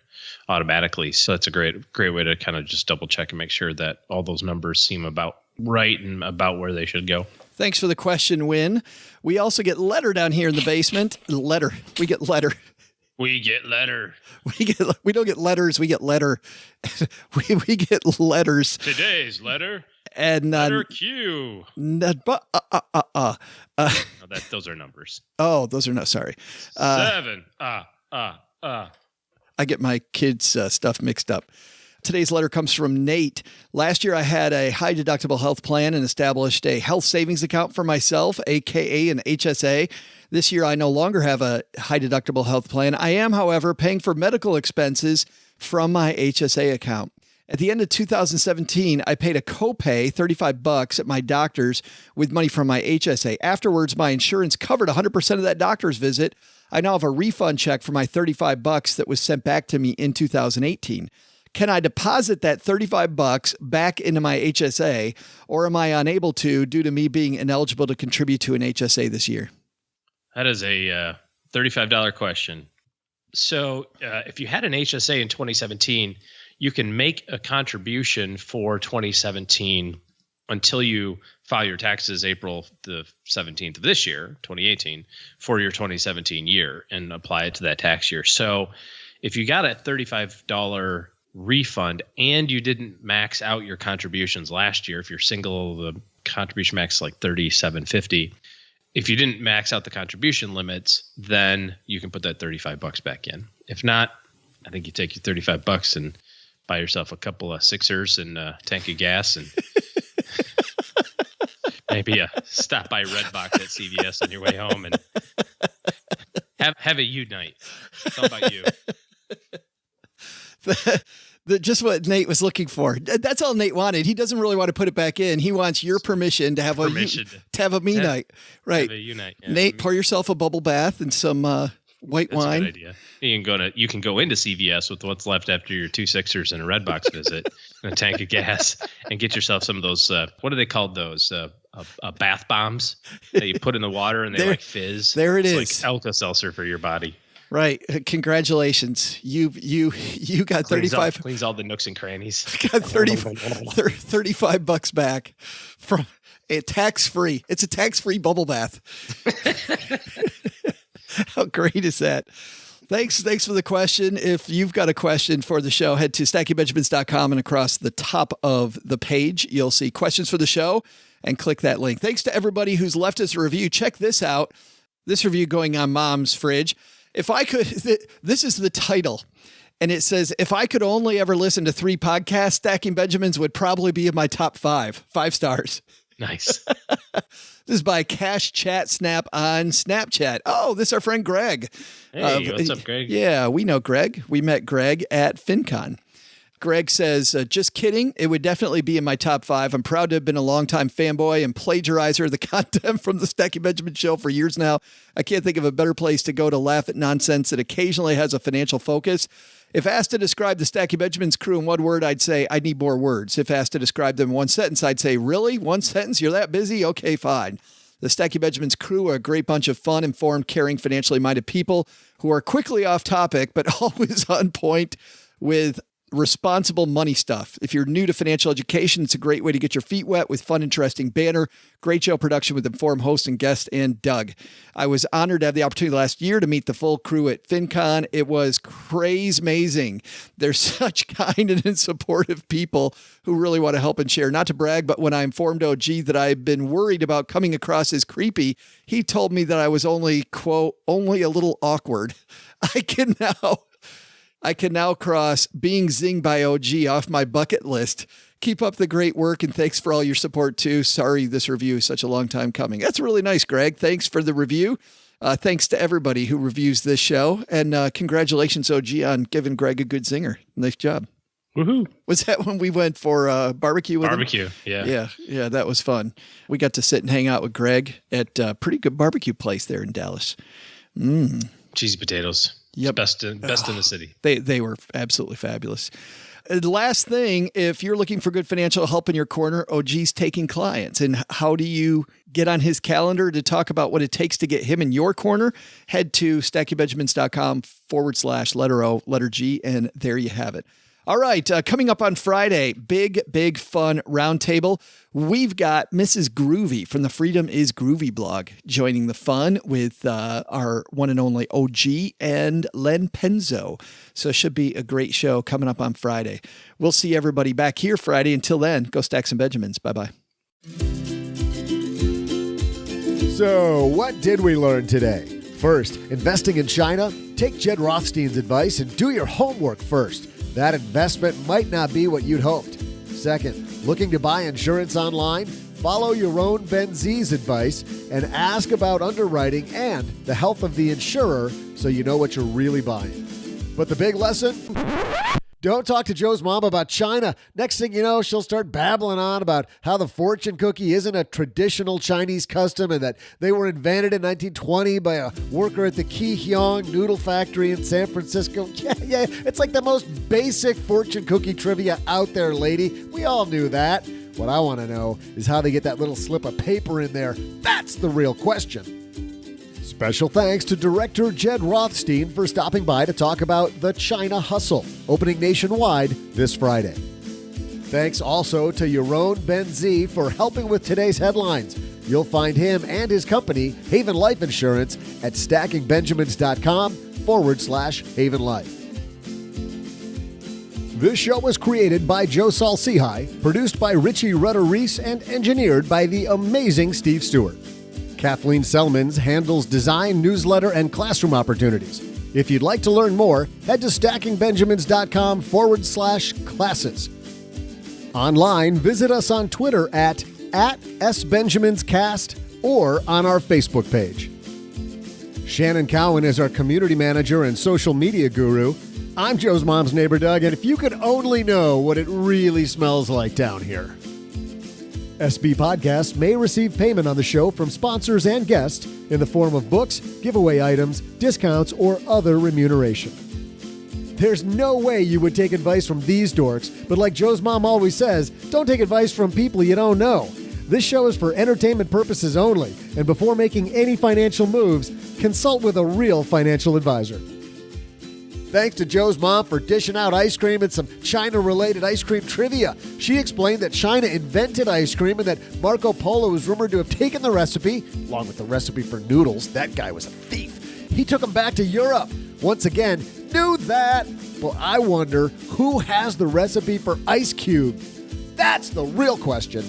automatically. So that's a great way to kind of just double check and make sure that all those numbers seem about right and about where they should go. Thanks for the question, Wynn. We also get letter down here in the basement. Letter. We get letter. We get letter. We don't get letters. We get letter. we get letters. Today's letter. And letter Q. Those are numbers. Oh, those are not. Sorry. 7. I get my kids' stuff mixed up. Today's letter comes from Nate. Last year, I had a high deductible health plan and established a health savings account for myself, aka an HSA. This year, I no longer have a high deductible health plan. I am, however, paying for medical expenses from my HSA account. At the end of 2017, I paid a copay, $35 at my doctor's with money from my HSA. Afterwards, my insurance covered 100% of that doctor's visit. I now have a refund check for my $35 that was sent back to me in 2018. Can I deposit that $35 back into my HSA, or am I unable to due to me being ineligible to contribute to an HSA this year? That is a $35 question. So if you had an HSA in 2017, you can make a contribution for 2017 until you file your taxes April the 17th of this year, 2018, for your 2017 year and apply it to that tax year. So if you got a $35 refund and you didn't max out your contributions last year, if you're single, the contribution max is like $37.50. If you didn't max out the contribution limits, then you can put that $35 back in. If not, I think you take your $35 and buy yourself a couple of Sixers and a tank of gas and maybe stop by Redbox at CVS on your way home and have a you night. It's all about you. Just what Nate was looking for. That's all Nate wanted. He doesn't really want to put it back in. He wants your permission to have a me night. Right. Have a you night. Yeah. Nate, pour yourself a bubble bath and some white wine. That's a good idea. You can go into CVS with what's left after your 2 Sixers and a Redbox visit and a tank of gas and get yourself some of those, what are they called those? Bath bombs that you put in the water and they like fizz. There it's like Alka-Seltzer for your body. Right. Congratulations. You got 35. Cleans all the nooks and crannies. Got $35 back from a tax-free. It's a tax-free bubble bath. How great is that? Thanks for the question. If you've got a question for the show, head to StackyBenjamins.com, and across the top of the page, you'll see questions for the show. and click that link. Thanks to everybody who's left us a review. Check this out. This review going on Mom's fridge. If I could, this is the title. And it says, if I could only ever listen to 3 podcasts, Stacking Benjamins would probably be in my top 5. 5 stars. Nice. This is by Cash Chat Snap on Snapchat. Oh, this is our friend Greg. Hey, what's up, Greg? Yeah, we know Greg. We met Greg at FinCon. Greg says, just kidding. It would definitely be in my top 5. I'm proud to have been a longtime fanboy and plagiarizer of the content from the Stacking Benjamin show for years now. I can't think of a better place to go to laugh at nonsense that occasionally has a financial focus. If asked to describe the Stacking Benjamins crew in one word, I'd say I need more words. If asked to describe them in one sentence, I'd say, really? One sentence? You're that busy? Okay, fine. The Stacking Benjamins crew are a great bunch of fun, informed, caring, financially minded people who are quickly off topic, but always on point with responsible money stuff. If you're new to financial education, it's a great way to get your feet wet with fun, interesting banner. Great show production with informed host and guest and Doug. I was honored to have the opportunity last year to meet the full crew at FinCon. It was crazy-mazing. They're such kind and supportive people who really want to help and share. Not to brag, but when I informed OG that I've been worried about coming across as creepy, he told me that I was only, quote, only a little awkward. I can now cross being zinged by OG off my bucket list. Keep up the great work, and thanks for all your support, too. Sorry this review is such a long time coming. That's really nice, Greg. Thanks for the review. Thanks to everybody who reviews this show. And congratulations, OG, on giving Greg a good zinger. Nice job. Woohoo. Was that when we went for barbecue with him? Yeah. Yeah, that was fun. We got to sit and hang out with Greg at a pretty good barbecue place there in Dallas. Cheesy potatoes. Yep. Best in the city. They were absolutely fabulous. Last thing, if you're looking for good financial help in your corner, OG's taking clients. And how do you get on his calendar to talk about what it takes to get him in your corner? Head to stackingbenjamins.com/letter O, letter G, and there you have it. All right, coming up on Friday, big fun roundtable. We've got Mrs. Groovy from the Freedom is Groovy blog joining the fun with our one and only OG and Len Penzo. So it should be a great show coming up on Friday. We'll see everybody back here Friday. Until then, go stack some Benjamins. Bye-bye. So, what did we learn today? First, investing in China? Take Jed Rothstein's advice and do your homework first. That investment might not be what you'd hoped. Second, looking to buy insurance online? Follow Yaron Ben-Z's advice and ask about underwriting and the health of the insurer so you know what you're really buying. But the big lesson? Don't talk to Joe's mom about China. Next thing you know, she'll start babbling on about how the fortune cookie isn't a traditional Chinese custom and that they were invented in 1920 by a worker at the Ki Hyong noodle factory in San Francisco. Yeah, it's like the most basic fortune cookie trivia out there, lady. We all knew that. What I want to know is how they get that little slip of paper in there. That's the real question. Special thanks to director Jed Rothstein for stopping by to talk about The China Hustle, opening nationwide this Friday. Thanks also to Yaron Ben-Z for helping with today's headlines. You'll find him and his company, Haven Life Insurance, at stackingbenjamins.com/Haven Life. This show was created by Joe Salsihai, produced by Richie Rutter-Reese, and engineered by the amazing Steve Stewart. Kathleen Selmans handles design, newsletter, and classroom opportunities. If you'd like to learn more, head to stackingbenjamins.com/classes. Online, visit us on Twitter at @SBenjaminsCast or on our Facebook page. Shannon Cowan is our community manager and social media guru. I'm Joe's mom's neighbor, Doug, and if you could only know what it really smells like down here. SB Podcasts may receive payment on the show from sponsors and guests in the form of books, giveaway items, discounts, or other remuneration. There's no way you would take advice from these dorks, but like Joe's mom always says, don't take advice from people you don't know. This show is for entertainment purposes only, and before making any financial moves, consult with a real financial advisor. Thanks to Joe's mom for dishing out ice cream and some China-related ice cream trivia. She explained that China invented ice cream and that Marco Polo is rumored to have taken the recipe, along with the recipe for noodles. That guy was a thief. He took them back to Europe. Once again, knew that. Well, I wonder who has the recipe for Ice Cube. That's the real question.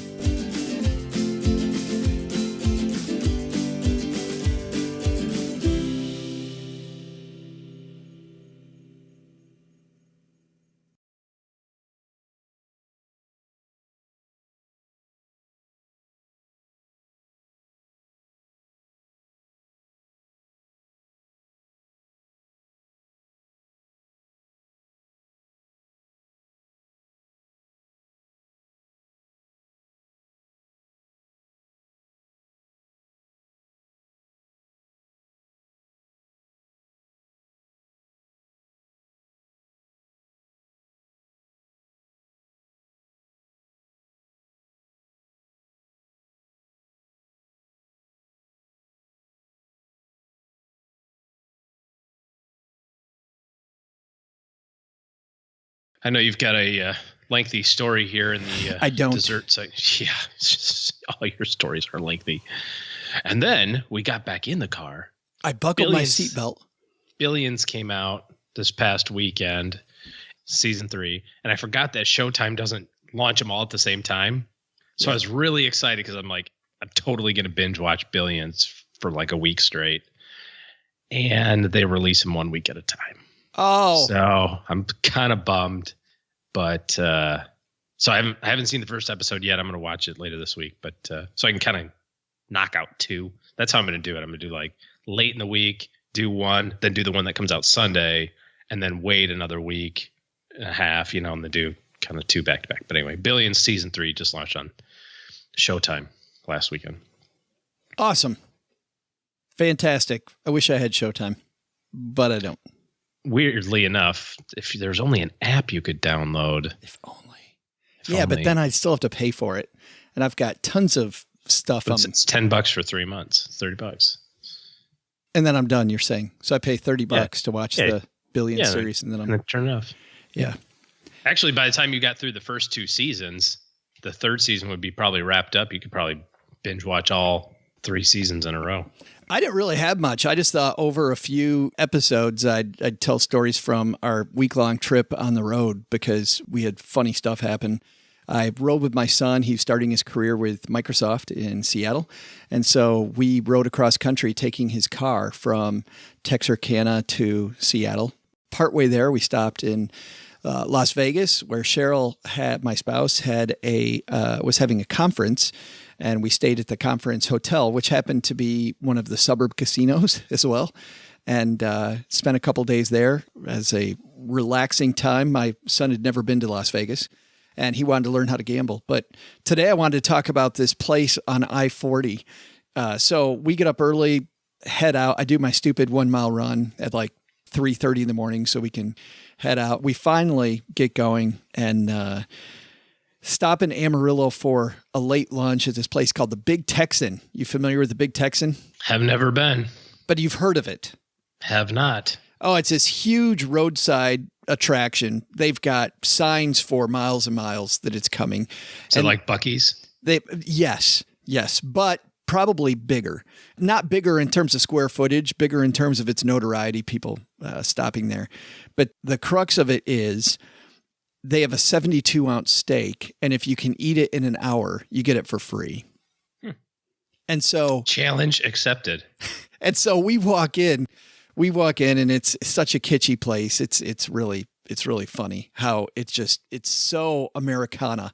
I know you've got a lengthy story here in the I don't. dessert section. Yeah, it's just, all your stories are lengthy. And then we got back in the car. I buckled my seatbelt. Billions came out this past weekend, season 3, and I forgot that Showtime doesn't launch them all at the same time. So I was really excited because I'm like, I'm totally going to binge watch Billions for like a week straight. And they release them 1 week at a time. Oh, so I'm kind of bummed, but so I haven't seen the first episode yet. I'm going to watch it later this week, but so I can kind of knock out 2. That's how I'm going to do it. I'm going to do like late in the week, do 1, then do the one that comes out Sunday, and then wait another week and a half, and then do kind of 2 back to back. But anyway, Billions season 3 just launched on Showtime last weekend. Awesome. Fantastic. I wish I had Showtime, but I don't. Weirdly enough, if there's only an app you could download. If only. But then I'd still have to pay for it. And I've got tons of stuff. It's $10 for 3 months. It's $30. And then I'm done, you're saying. So I pay $30 to watch the Billion series, and then I'm turn it off. Yeah. Actually, by the time you got through the first 2 seasons, the 3rd season would be probably wrapped up. You could probably binge watch all 3 seasons in a row. I didn't really have much. I just thought over a few episodes, I'd tell stories from our week-long trip on the road because we had funny stuff happen. I rode with my son. He was starting his career with Microsoft in Seattle. And so we rode across country taking his car from Texarkana to Seattle. Partway there, we stopped in Las Vegas, where Cheryl, my spouse, was having a conference. And we stayed at the conference hotel, which happened to be one of the suburb casinos as well, and spent a couple days there as a relaxing time. My son had never been to Las Vegas, and he wanted to learn how to gamble. But today I wanted to talk about this place on I-40. So we get up early, head out. I do my stupid 1 mile run at like 3:30 in the morning so we can head out. We finally get going and stop in Amarillo for a late lunch at this place called the Big Texan. You familiar with the Big Texan? Have never been. But you've heard of it? Have not. Oh, it's this huge roadside attraction. They've got signs for miles and miles that it's coming. Is it like Buc-ee's? Yes, but probably bigger. Not bigger in terms of square footage, bigger in terms of its notoriety, people stopping there. But the crux of it is they have a 72-ounce steak, and if you can eat it in an hour, you get it for free. And so challenge accepted. And so we walk in, and it's such a kitschy place. It's really funny how it's so Americana,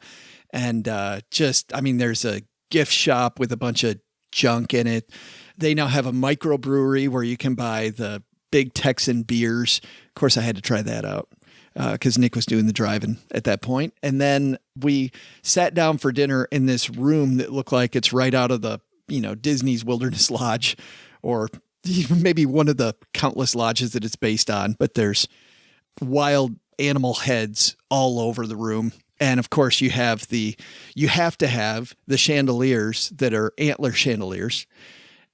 and there's a gift shop with a bunch of junk in it. They now have a microbrewery where you can buy the Big Texan beers. Of course, I had to try that out because Nick was doing the driving at that point. And then we sat down for dinner in this room that looked like it's right out of the, Disney's Wilderness Lodge, or maybe one of the countless lodges that it's based on. But there's wild animal heads all over the room. And of course you have to have the chandeliers that are antler chandeliers.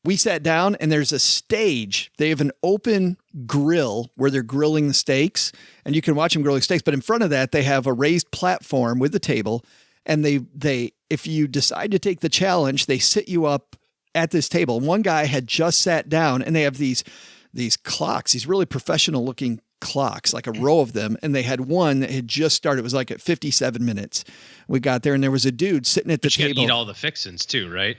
We sat down and there's a stage. They have an open grill where they're grilling the steaks, and you can watch them grilling steaks. But in front of that, they have a raised platform with a table. And they, if you decide to take the challenge, they sit you up at this table. One guy had just sat down, and they have these clocks, these really professional looking clocks, like a row of them. And they had one that had just started. It was like at 57 minutes. We got there and there was a dude sitting at the table. You gotta eat all the fixins too, right?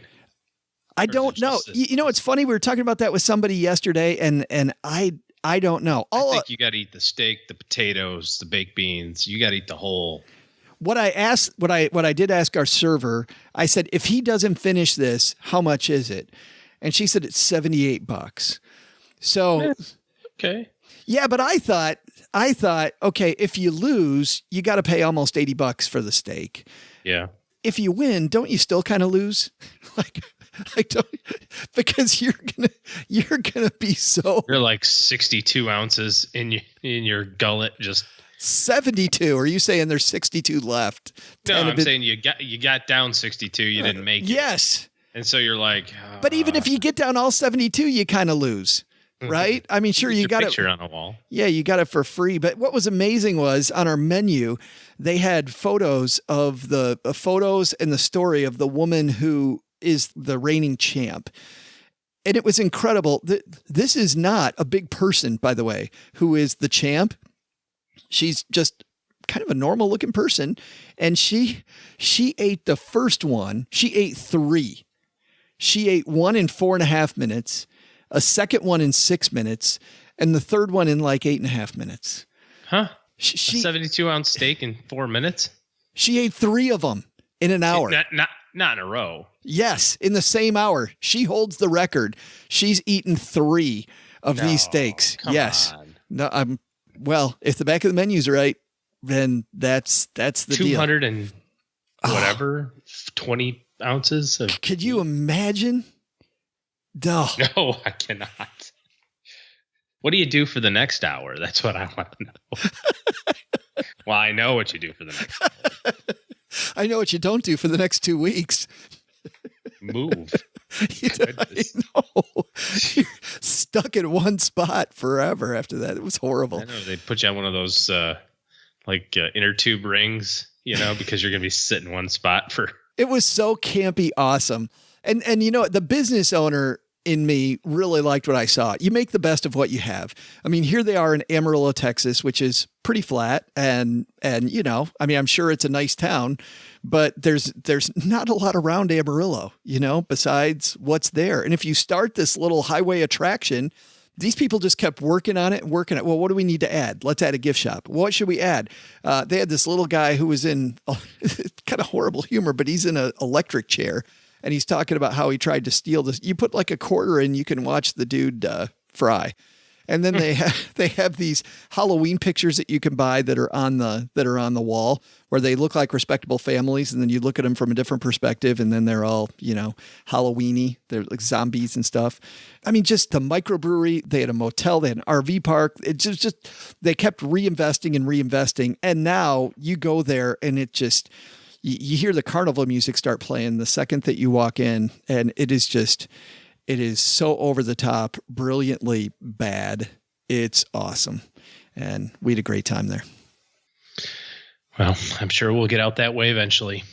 I don't know. It's funny. We were talking about that with somebody yesterday, and I don't know. I think you got to eat the steak, the potatoes, the baked beans. You got to eat the whole. What I did ask our server, I said, if he doesn't finish this, how much is it? And she said it's $78. So, okay. Yeah, but I thought, okay, if you lose, you got to pay almost $80 for the steak. Yeah. If you win, don't you still kind of lose? I don't, because you're gonna be so. You're like 62 ounces in your gullet, just 72. Are you saying there's 62 left? No, I'm saying you got down 62. You didn't make it. Yes. And so you're like. But even if you get down all 72, you kind of lose. right? I mean, sure, you got picture on the wall. Yeah, you got it for free. But what was amazing was on our menu, they had photos of the photos and the story of the woman who is the reigning champ. And it was incredible. This is not a big person, by the way, who is the champ. She's just kind of a normal looking person. And she ate the first one. She ate 3. She ate one in 4.5 minutes, a second one in 6 minutes, and the third one in like 8.5 minutes. Huh? A 72-ounce steak in 4 minutes? She ate 3 of them in an hour. Not in a row. Yes, in the same hour. She holds the record. She's eaten 3 of these steaks. Yes. On. No, well, if the back of the menu's right, then that's the 200 deal. and whatever, 20 ounces of. Could you imagine? Duh. No, I cannot. What do you do for the next hour? That's what I want to know. Well, I know what you do for the next hour. I know what you don't do for the next 2 weeks. Move. I know. You're stuck in one spot forever after that. It was horrible. I know. They put you on one of those inner tube rings, because you're going to be sitting in one spot for. It was so campy awesome. And the business owner in me really liked what I saw. You make the best of what you have. I mean, here they are in Amarillo, Texas, which is pretty flat. And I'm sure it's a nice town, but there's not a lot around Amarillo, besides what's there. And if you start this little highway attraction, these people just kept working on it. Well, what do we need to add? Let's add a gift shop. What should we add? They had this little guy who was in kind of horrible humor, but he's in an electric chair. And he's talking about how he tried to steal this. You put like a quarter in, you can watch the dude fry. And then they have these Halloween pictures that you can buy that are on the wall where they look like respectable families. And then you look at them from a different perspective, and then they're all Halloween-y. They're like zombies and stuff. I mean, just the microbrewery. They had a motel. They had an RV park. It just they kept reinvesting. And now you go there, and it just. You hear the carnival music start playing the second that you walk in, and it is so over the top, brilliantly bad. It's awesome. And we had a great time there. Well, I'm sure we'll get out that way eventually.